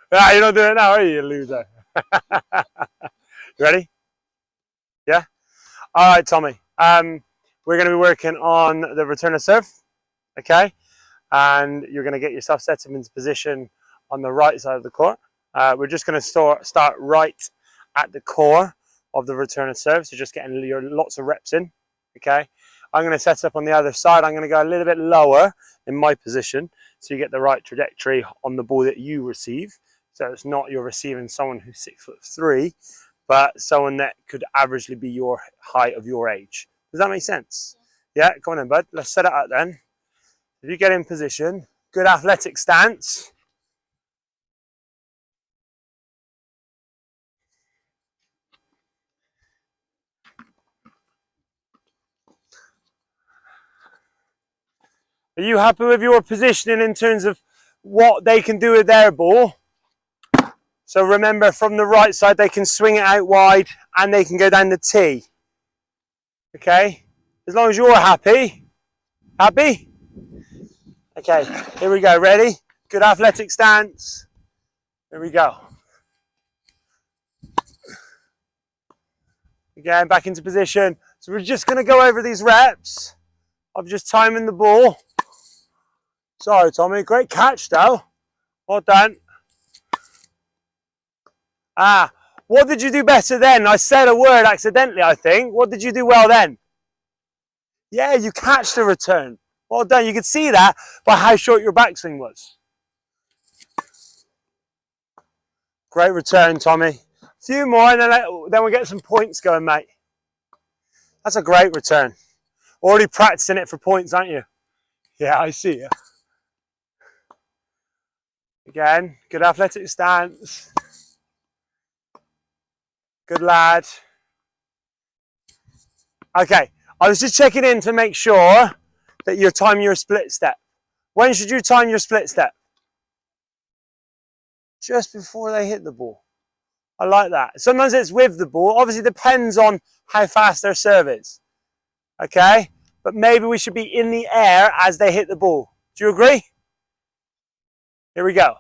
Ah, you're not doing it now, are you loser? Ready? Yeah? All right, Tommy. We're going to be working on the return of serve, okay? And you're going to get yourself set up into position on the right side of the court. We're just going to start right at the core of the return of serve, so just getting your lots of reps in, okay? I'm going to set up on the other side. I'm going to go a little bit lower in my position so you get the right trajectory on the ball that you receive. So it's not you're receiving someone who's 6'3", but someone that could averagely be your height of your age. Does that make sense? Yeah, come on then, bud. Let's set it up then. If you get in position, good athletic stance. Are you happy with your positioning in terms of what they can do with their ball? So remember, from the right side, they can swing it out wide and they can go down the tee. Okay? As long as you're happy. Happy? Okay, here we go. Ready? Good athletic stance. Here we go. Again, back into position. So we're just going to go over these reps of just timing the ball. Sorry, Tommy. Great catch, though. Well done. Ah, what did you do better then? I said a word accidentally, I think. What did you do well then? Yeah, you catch the return. Well done. You could see that by how short your backswing was. Great return, Tommy. A few more and then we'll get some points going, mate. That's a great return. Already practicing it for points, aren't you? Yeah, I see you. Again, good athletic stance. Good lad. Okay, I was just checking in to make sure that you're timing your split step. When should you time your split step? Just before they hit the ball. I like that. Sometimes it's with the ball. Obviously, it depends on how fast their serve is. Okay? But maybe we should be in the air as they hit the ball. Do you agree? Here we go.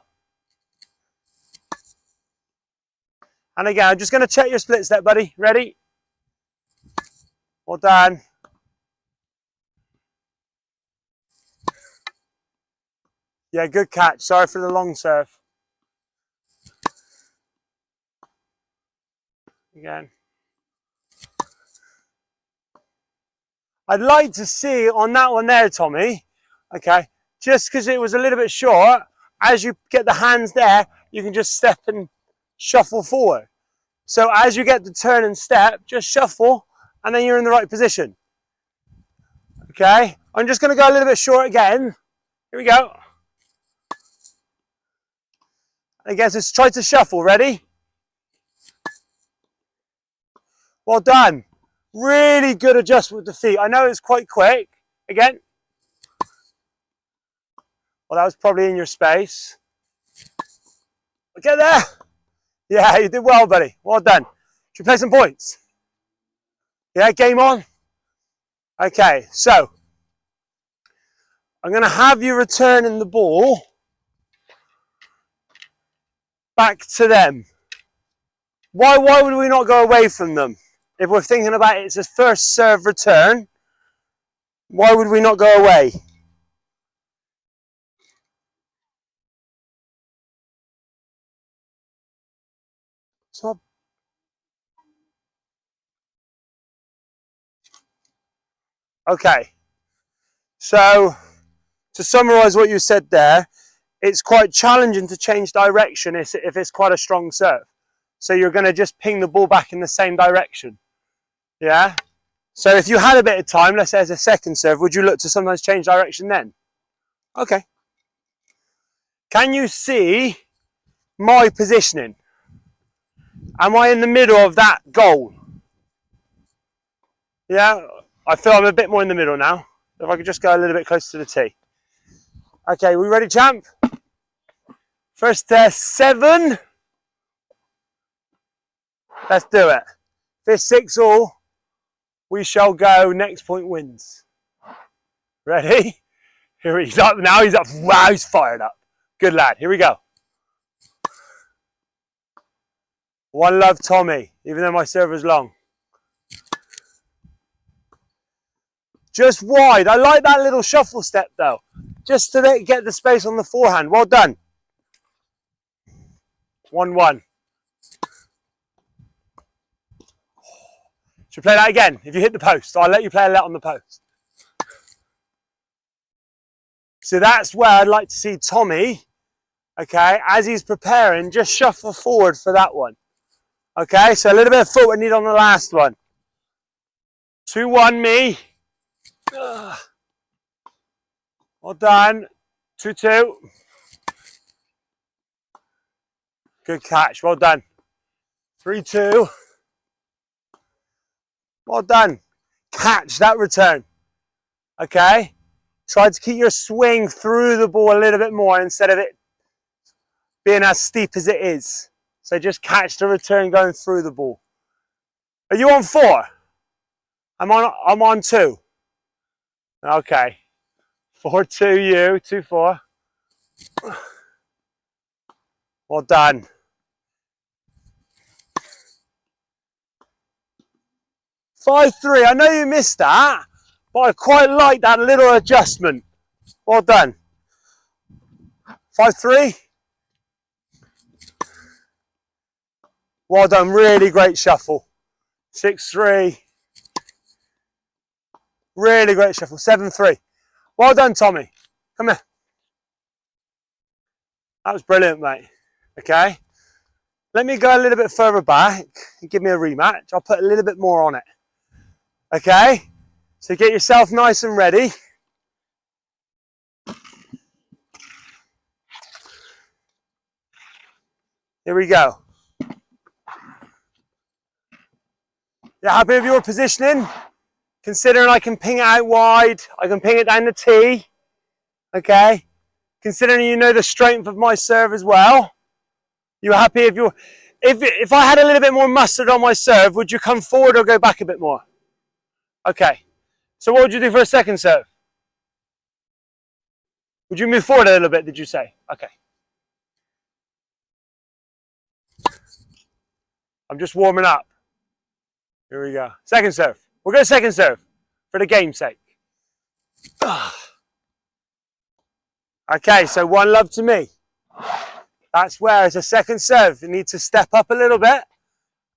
And again, I'm just going to check your split step, buddy. Ready? Well done. Yeah, good catch. Sorry for the long serve. Again. I'd like to see on that one there, Tommy, okay, just because it was a little bit short, as you get the hands there, you can just step and shuffle forward. So as you get the turn and step, just shuffle, and then you're in the right position. Okay, I'm just going to go a little bit short again. Here we go. Again, just try to shuffle. Ready? Well done. Really good adjustment with the feet. I know it's quite quick. Again. Well, that was probably in your space. Get there. Yeah, you did well, buddy. Well done. Should we play some points? Yeah, game on. Okay, so I'm going to have you returning the ball back to them. Why would we not go away from them? If we're thinking about it, it's a first serve return. Why would we not go away? It's not. Okay. So, to summarize what you said there, it's quite challenging to change direction if it's quite a strong serve. So you're going to just ping the ball back in the same direction. Yeah? So if you had a bit of time, let's say as a second serve, would you look to sometimes change direction then? Okay. Can you see my positioning? Am I in the middle of that goal? Yeah? I feel I'm a bit more in the middle now. If I could just go a little bit closer to the tee. Okay, we ready, champ? First 7. Let's do it. If it's 6 all, we shall go. Next point wins. Ready? Here he's up now. He's up. Wow, he's fired up. Good lad. Here we go. One love, Tommy, even though my server's long. Just wide. I like that little shuffle step though. Just to get the space on the forehand. Well done. 1-1. Should we play that again? If you hit the post, I'll let you play a let on the post. So that's where I'd like to see Tommy, okay, as he's preparing, just shuffle forward for that one. Okay, so a little bit of footwork need on the last one. 2-1 me. Well done. 2-2. Good catch. Well done. 3-2. Well done. Catch that return. Okay. Try to keep your swing through the ball a little bit more instead of it being as steep as it is. So just catch the return going through the ball. Are you on 4? I'm on 2. Okay. 4-2 you, 2-4. Well done. 5-3. I know you missed that, but I quite like that little adjustment. Well done. 5-3. Well done. Really great shuffle. 6-3. Really great shuffle. 7-3. Well done, Tommy. Come here. That was brilliant, mate. Okay. Let me go a little bit further back and give me a rematch. I'll put a little bit more on it. Okay. So get yourself nice and ready. Here we go. You happy with your positioning? Considering I can ping it out wide, I can ping it down the tee. Okay. Considering you know the strength of my serve as well. You happy if you're, if I had a little bit more mustard on my serve, would you come forward or go back a bit more? Okay. So what would you do for a second serve? Would you move forward a little bit, did you say? Okay. I'm just warming up. Here we go. Second serve. We'll go second serve for the game's sake. Okay, so 1 love to me. That's where it's a second serve. You need to step up a little bit.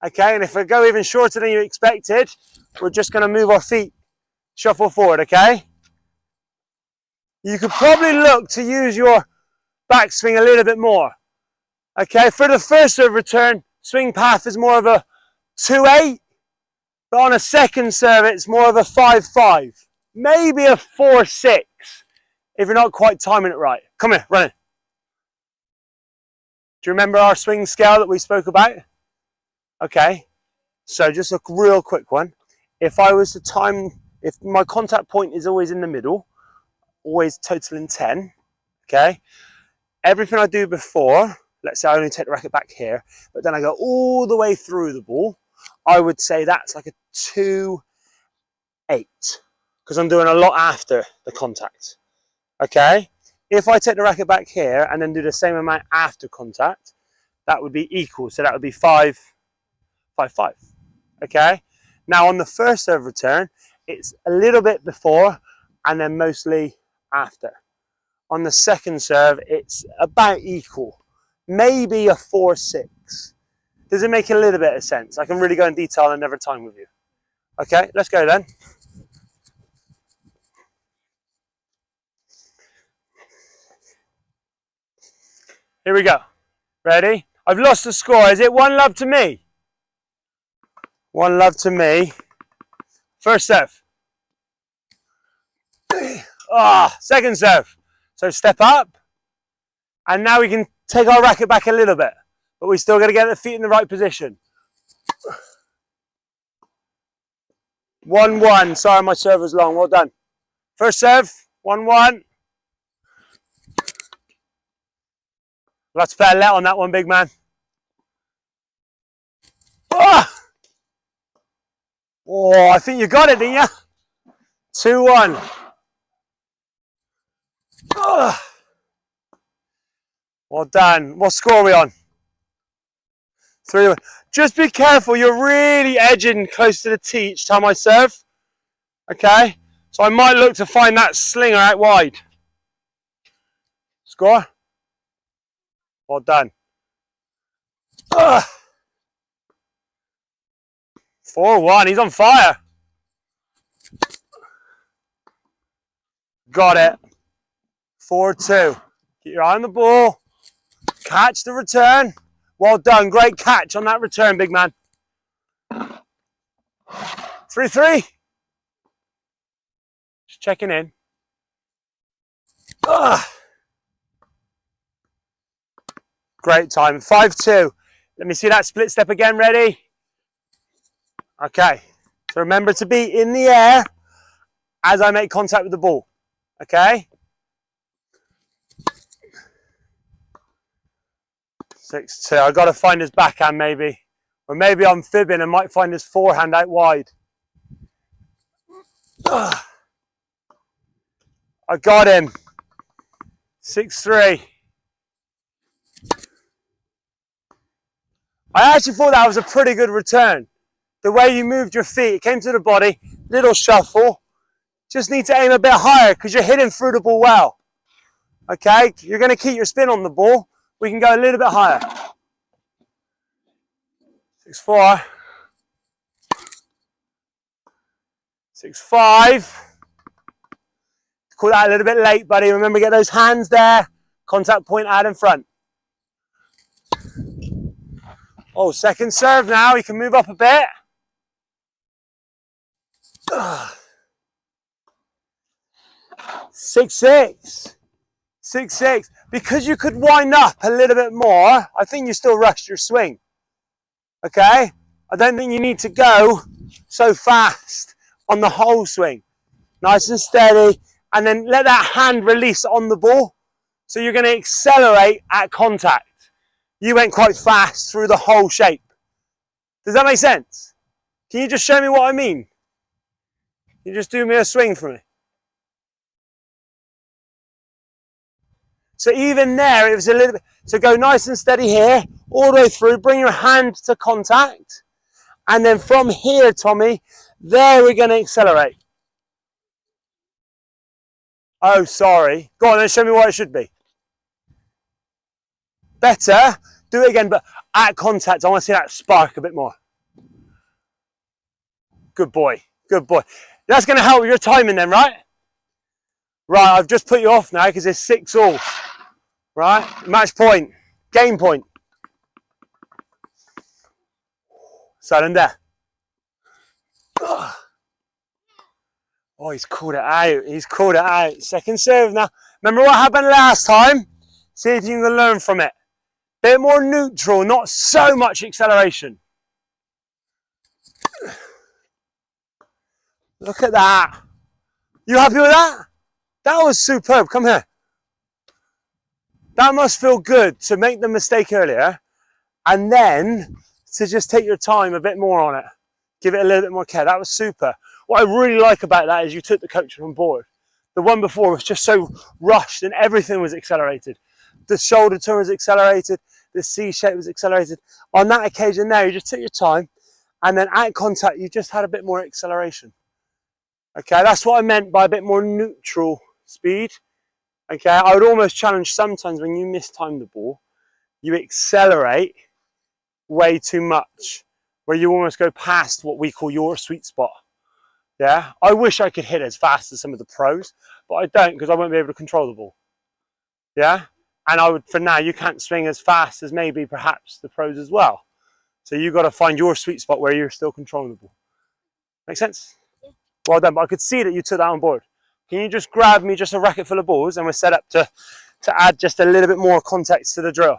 Okay, and if we go even shorter than you expected, we're just going to move our feet, shuffle forward, okay? You could probably look to use your backswing a little bit more. Okay, for the first serve return, swing path is more of a 2-8. But on a second serve, it's more of a 5-5. Maybe a 4-6 if you're not quite timing it right. Come here, run it. Do you remember our swing scale that we spoke about? Okay, so just a real quick one. If I was to time, if my contact point is always in the middle, always totaling 10, okay? Everything I do before, let's say I only take the racket back here, but then I go all the way through the ball, I would say that's like a 2-8, because I'm doing a lot after the contact, okay? If I take the racket back here and then do the same amount after contact, that would be equal, so that would be 5-5, okay? Now on the first serve return, it's a little bit before and then mostly after. On the second serve, it's about equal, maybe a 4-6. Does it make a little bit of sense? I can really go in detail another time with you. Okay, let's go then. Here we go. Ready? I've lost the score. Is it 1 love to me? 1 love to me. First serve. Second serve. So step up. And now we can take our racket back a little bit. But we still got to get the feet in the right position. 1-1. Sorry, my serve was long. Well done. First serve. 1-1. Let's play a let on that one, big man. Oh, I think you got it, didn't you? 2-1. Well done. What score are we on? 3-1. Just be careful, you're really edging close to the tee each time I serve. Okay? So I might look to find that slinger out wide. Score? Well done. 4-1, he's on fire. Got it. 4-2. Get your eye on the ball. Catch the return. Well done. Great catch on that return, big man. 3-3. Just checking in. Great time. 5-2. Let me see that split step again. Ready? Okay. So remember to be in the air as I make contact with the ball. Okay? 6-2. I've got to find his backhand maybe. Or maybe I'm fibbing and might find his forehand out wide. I got him. 6-3. I actually thought that was a pretty good return. The way you moved your feet, it came to the body, little shuffle. Just need to aim a bit higher because you're hitting through the ball well. Okay, you're going to keep your spin on the ball. We can go a little bit higher. 6-4. 6-5. Call that a little bit late, buddy. Remember, get those hands there. Contact point out in front. Oh, second serve now. You can move up a bit. 6-6. 6-6. Because you could wind up a little bit more, I think you still rushed your swing. Okay? I don't think you need to go so fast on the whole swing. Nice and steady. And then let that hand release on the ball. So you're going to accelerate at contact. You went quite fast through the whole shape. Does that make sense? Can you just show me what I mean? You just do me a swing for me. So even there, it was a little bit, so go nice and steady here, all the way through, bring your hand to contact. And then from here, Tommy, there we're going to accelerate. Oh, sorry. Go on, then show me what it should be. Better. Do it again, but at contact, I want to see that spark a bit more. Good boy. Good boy. That's going to help with your timing then, right? Right, I've just put you off now because it's 6-all. Right? Match point. Game point. Silent there. Oh, he's called it out. He's called it out. Second serve now. Remember what happened last time? See if you can learn from it. Bit more neutral, not so much acceleration. Look at that. You happy with that? That was superb. Come here. That must feel good to make the mistake earlier and then to just take your time a bit more on it. Give it a little bit more care. That was super. What I really like about that is you took the coach on board. The one before was just so rushed and everything was accelerated. The shoulder turn was accelerated. The C shape was accelerated. On that occasion there, you just took your time and then at contact, you just had a bit more acceleration. Okay, that's what I meant by a bit more neutral speed. Okay, I would almost challenge sometimes when you mistime the ball, you accelerate way too much, where you almost go past what we call your sweet spot. Yeah, I wish I could hit as fast as some of the pros, but I don't because I won't be able to control the ball. Yeah, and I would, for now, you can't swing as fast as maybe perhaps the pros as well. So you've got to find your sweet spot where you're still controlling the ball. Make sense? Yeah. Well done, but I could see that you took that on board. Can you just grab me just a racket full of balls and we're set up to add just a little bit more context to the drill.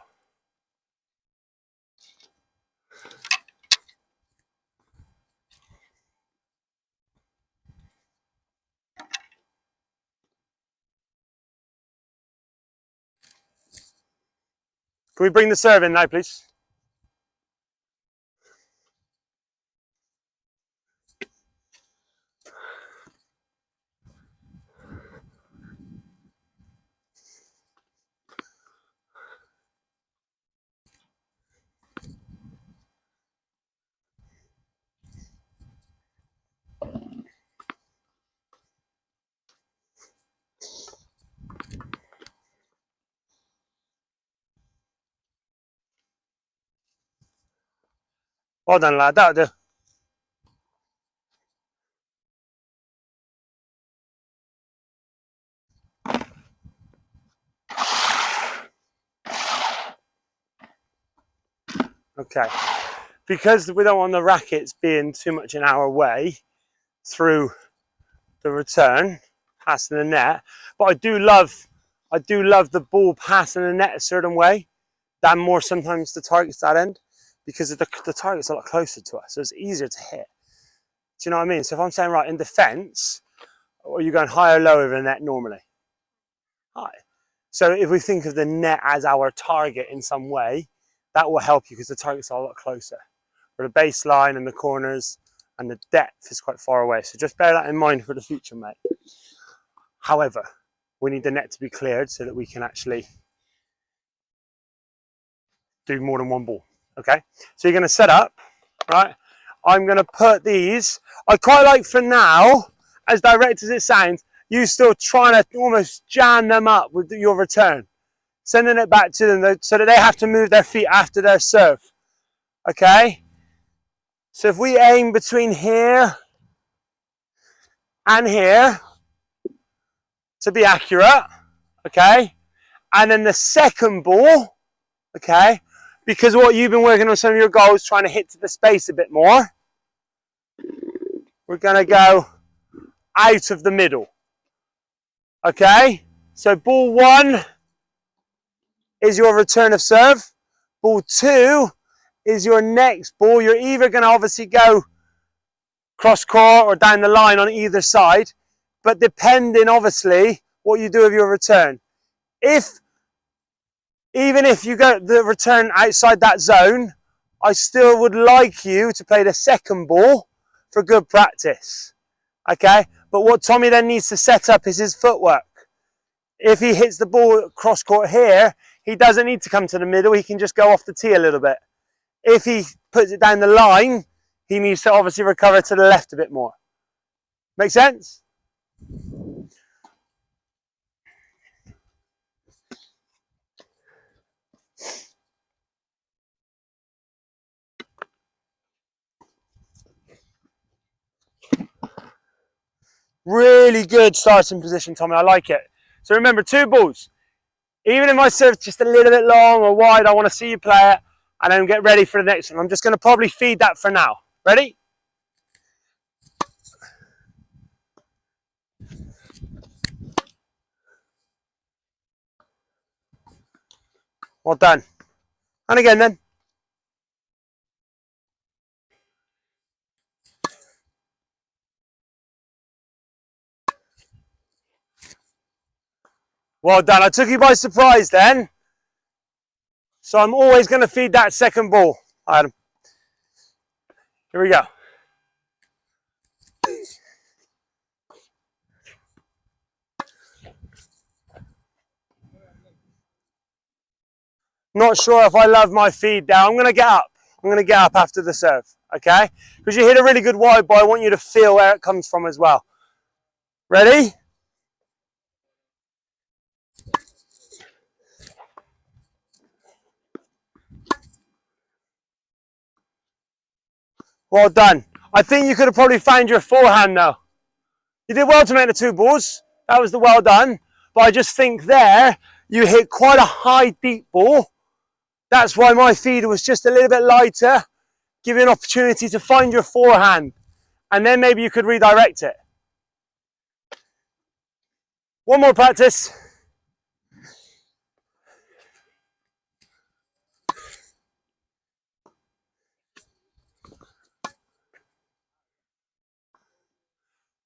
Can we bring the serve in now, please? Well done, lad. That'll do. Okay. Because we don't want the rackets being too much in our way through the return, passing the net. But I do love the ball passing the net a certain way than more sometimes the target's that end, because the target's a lot closer to us, so it's easier to hit. Do you know what I mean? So if I'm saying, right, in defence, are you going high or low over the net normally? High. So if we think of the net as our target in some way, that will help you because the target's a lot closer. For the baseline and the corners and the depth is quite far away. So just bear that in mind for the future, mate. However, we need the net to be cleared so that we can actually do more than one ball. Okay, so you're going to set up, right? I'm going to put these. I quite like for now, as direct as it sounds, you still trying to almost jam them up with your return, sending it back to them so that they have to move their feet after their serve. Okay, so if we aim between here and here to be accurate, okay, and then the second ball, okay, because what you've been working on some of your goals, trying to hit to the space a bit more, we're going to go out of the middle. Okay, so ball 1 is your return of serve. Ball 2 is your next ball. You're either going to obviously go cross court or down the line on either side, but depending obviously what you do with your return. Even if you go the return outside that zone, I still would like you to play the second ball for good practice. Okay, but what Tommy then needs to set up is his footwork. If he hits the ball cross court here, he doesn't need to come to the middle, he can just go off the tee a little bit. If he puts it down the line, he needs to obviously recover to the left a bit more. Make sense? Really good starting position, Tommy. I like it. So remember, 2 balls. Even if my serve's just a little bit long or wide, I want to see you play it and then get ready for the next one. I'm just going to probably feed that for now. Ready? Well done. And again then. Well done. I took you by surprise then. So I'm always going to feed that second ball. Adam. Here we go. Not sure if I love my feed now. I'm going to get up. I'm going to get up after the serve. Okay? Because you hit a really good wide ball. I want you to feel where it comes from as well. Ready? Well done. I think you could have probably found your forehand though. You did well to make the 2 balls. That was the well done. But I just think there, you hit quite a high, deep ball. That's why my feeder was just a little bit lighter. Give you an opportunity to find your forehand. And then maybe you could redirect it. One more practice.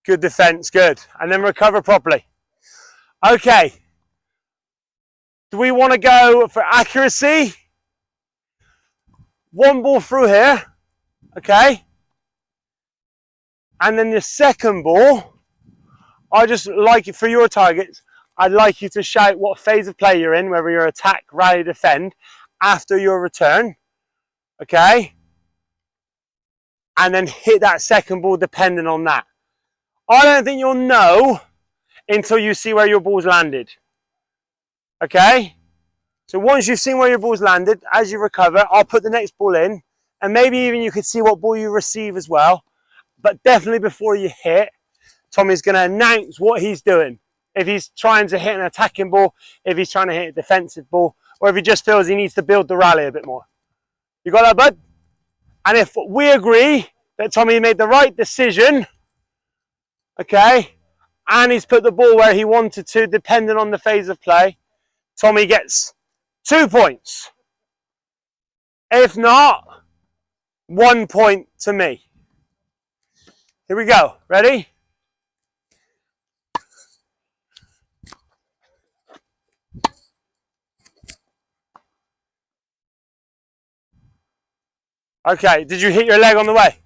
Good defense, good. And then recover properly. Okay. Do we want to go for accuracy? 1 ball through here, okay? And then the second ball, I just like it for your targets. I'd like you to shout what phase of play you're in, whether you're attack, rally, defend, after your return, okay? And then hit that second ball depending on that. I don't think you'll know until you see where your ball's landed, okay? So once you've seen where your ball's landed, as you recover, I'll put the next ball in and maybe even you could see what ball you receive as well. But definitely before you hit, Tommy's going to announce what he's doing. If he's trying to hit an attacking ball, if he's trying to hit a defensive ball, or if he just feels he needs to build the rally a bit more. You got that, bud? And if we agree that Tommy made the right decision, okay, and he's put the ball where he wanted to, depending on the phase of play, Tommy gets 2 points. If not, 1 point to me. Here we go. Ready? Okay, did you hit your leg on the way?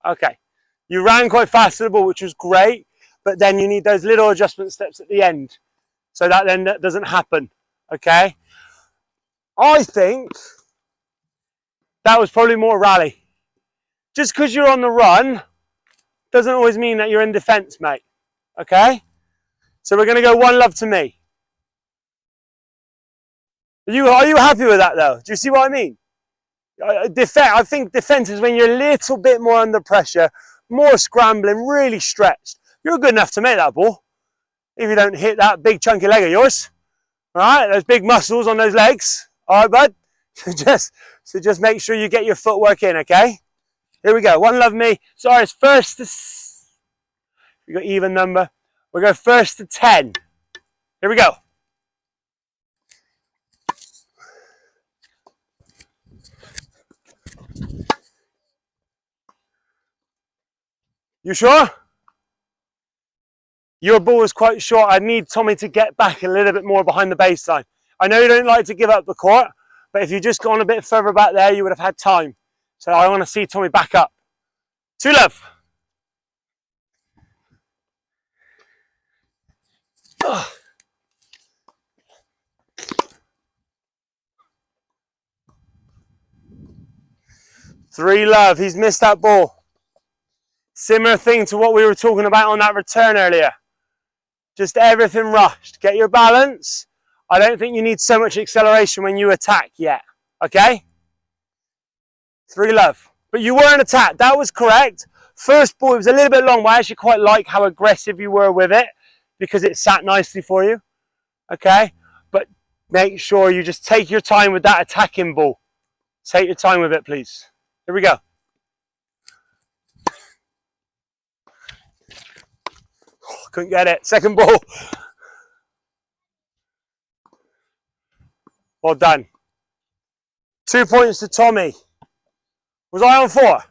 Okay. You ran quite fast to the ball, which was great, but then you need those little adjustment steps at the end so that then that doesn't happen, okay? I think that was probably more rally. Just because you're on the run doesn't always mean that you're in defense, mate, okay? So we're going to go 1-love to me. Are you happy with that, though? Do you see what I mean? I think defense is when you're a little bit more under pressure, more scrambling, really stretched. You're good enough to make that ball if you don't hit that big chunky leg of yours. All right, those big muscles on those legs. All right, bud? So just make sure you get your footwork in, okay? Here we go. 1-love me. Sorry, it's first to... We got even number. We'll go first to 10. Here we go. You sure? Your ball is quite short. I need Tommy to get back a little bit more behind the baseline. I know you don't like to give up the court, but if you just gone a bit further back there, you would have had time. So I want to see Tommy back up. 2-love. Ugh. 3-love. He's missed that ball. Similar thing to what we were talking about on that return earlier. Just everything rushed. Get your balance. I don't think you need so much acceleration when you attack yet. Okay? 3-love. But you weren't attacked. That was correct. First ball, it was a little bit long, but I actually quite like how aggressive you were with it because it sat nicely for you. Okay? But make sure you just take your time with that attacking ball. Take your time with it, please. Here we go. Couldn't get it. Second ball. Well done. 2 points to Tommy. Was I on 4?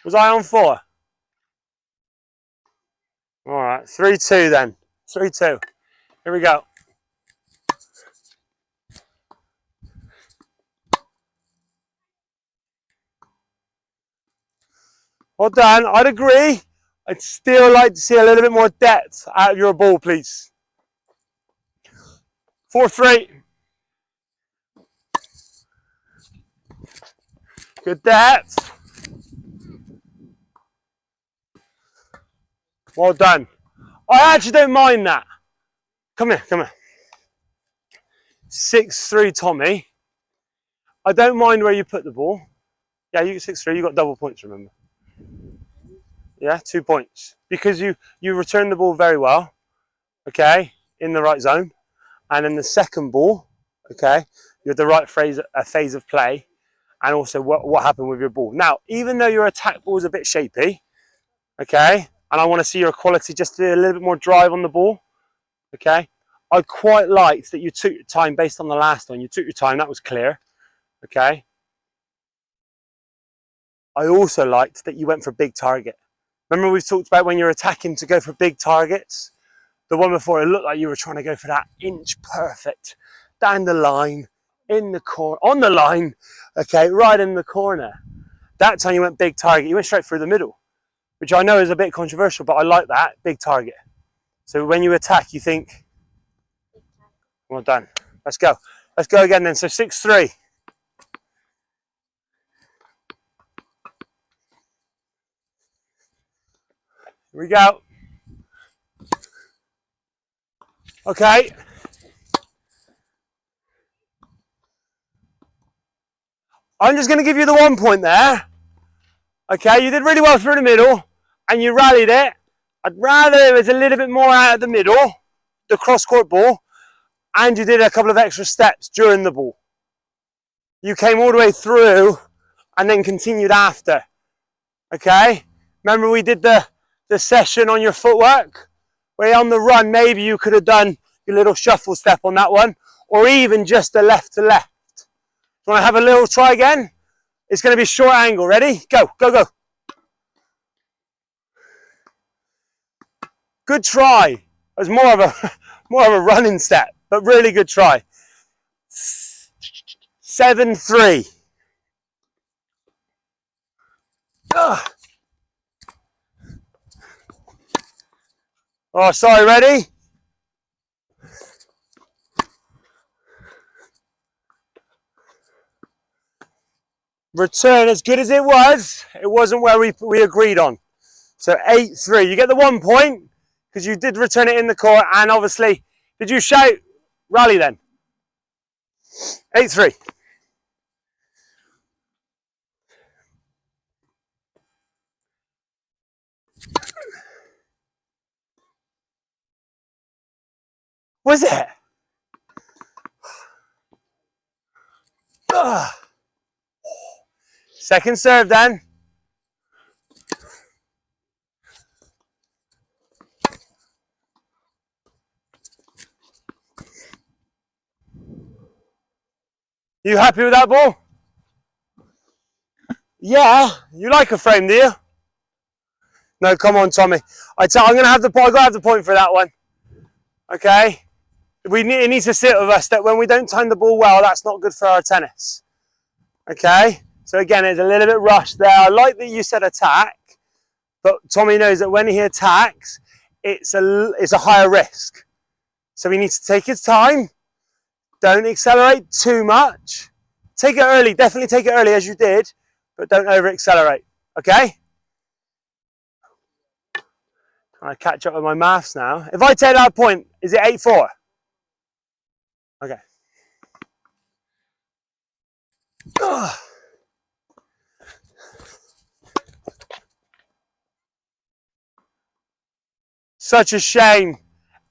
Was I on 4? All right. 3-2 then. 3-2. Here we go. Well done. I'd agree. I'd still like to see a little bit more depth out of your ball, please. 4-3. Good depth. Well done. I actually don't mind that. Come here, come here. 6-3, Tommy. I don't mind where you put the ball. Yeah, you 6-3, you got double points, remember. Yeah, 2 points. Because you returned the ball very well, okay, in the right zone. And then the second ball, okay, you had the right phase of play, and also what happened with your ball. Now, even though your attack ball is a bit shapy, okay, and I want to see your quality just do a little bit more drive on the ball, okay, I quite liked that you took your time based on the last one. You took your time, that was clear, okay. I also liked that you went for big target. Remember we've talked about when you're attacking to go for big targets? The one before, it looked like you were trying to go for that inch perfect, down the line, in the corner, on the line, okay, right in the corner. That time you went big target, you went straight through the middle, which I know is a bit controversial, but I like that, big target. So when you attack, you think, well done. Let's go. Let's go again then. So 6-3. Here we go. Okay. I'm just going to give you the 1 point there. Okay, you did really well through the middle and you rallied it. I'd rather it was a little bit more out of the middle, the cross-court ball, and you did a couple of extra steps during the ball. You came all the way through and then continued after. Okay, remember we did the session on your footwork? Where on the run, maybe you could have done your little shuffle step on that one, or even just a left to left. You want to have a little try again? It's going to be short angle. Ready? Go, go, go. Good try. It was more of a running step, but really good try. 7-3. Oh, sorry, ready? Return as good as it wasn't where we agreed on. So 8-3. You get the 1 point because you did return it in the court, and obviously, did you shout rally then? 8-3. Was it? Second serve then. You happy with that ball? Yeah. You like a frame, do you? No, come on, Tommy. I'm going to have the point. I got to have the point for that one. Okay. It needs to sit with us that when we don't time the ball well, that's not good for our tennis. Okay. So again, it's a little bit rushed there. I like that you said attack, but Tommy knows that when he attacks, it's a higher risk. So he needs to take his time. Don't accelerate too much. Take it early. Definitely take it early as you did, but don't over accelerate. Okay. I catch up with my maths now. If I take that point, is it 8-4? Okay. Such a shame.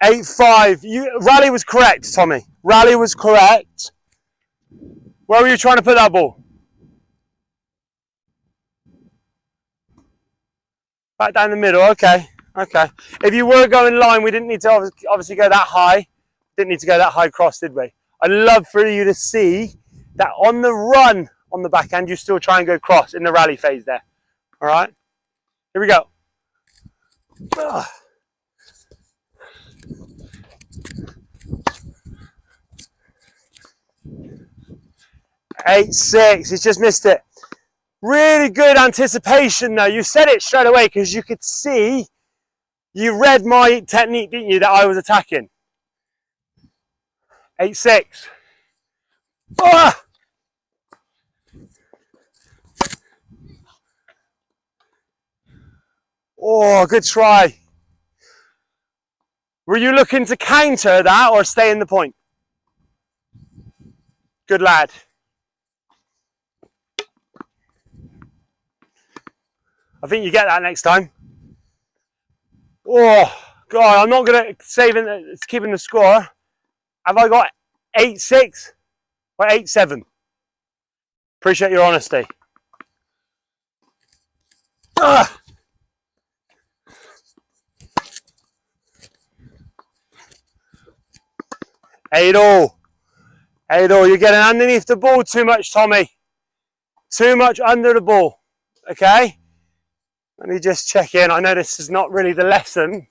8-5. Rally was correct, Tommy. Rally was correct. Where were you trying to put that ball? Back down the middle. Okay. Okay. If you were going line, we didn't need to obviously go that high. Didn't need to go that high cross, did we? I'd love for you to see that on the run on the backhand, you still try and go cross in the rally phase there. All right. Here we go. 8-6. He's just missed it. Really good anticipation though. You said it straight away because you could see, you read my technique, didn't you, that I was attacking. 8-6. Oh, good try. Were you looking to counter that or stay in the point? Good lad. I think you get that next time. Oh, God, I'm not going to save it. It's keeping the score. Have I got 8-6 or 8-7? Appreciate your honesty. 8-all. 8-all. You're getting underneath the ball too much, Tommy. Too much under the ball. Okay? Let me just check in. I know this is not really the lesson.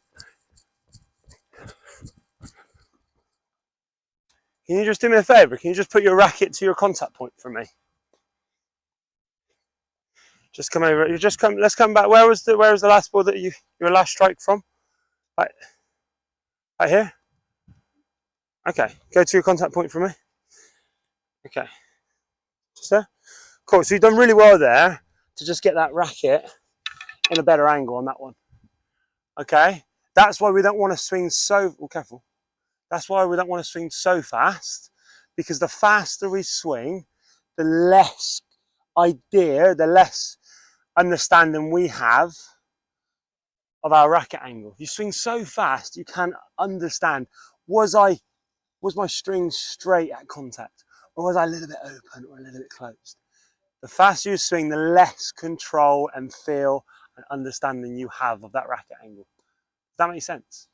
Can you just do me a favour? Can you just put your racket to your contact point for me? Just come over. Let's come back. Where was the last ball that your last strike from? Right here. Okay. Go to your contact point for me. Okay. Just there. Cool. So you've done really well there to just get that racket in a better angle on that one. Okay. That's why we don't want to swing so. Oh, careful. That's why we don't want to swing so fast, because the faster we swing, the less idea, the less understanding we have of our racket angle. If you swing so fast, you can't understand, was my string straight at contact, or was I a little bit open or a little bit closed? The faster you swing, the less control and feel and understanding you have of that racket angle. Does that make sense?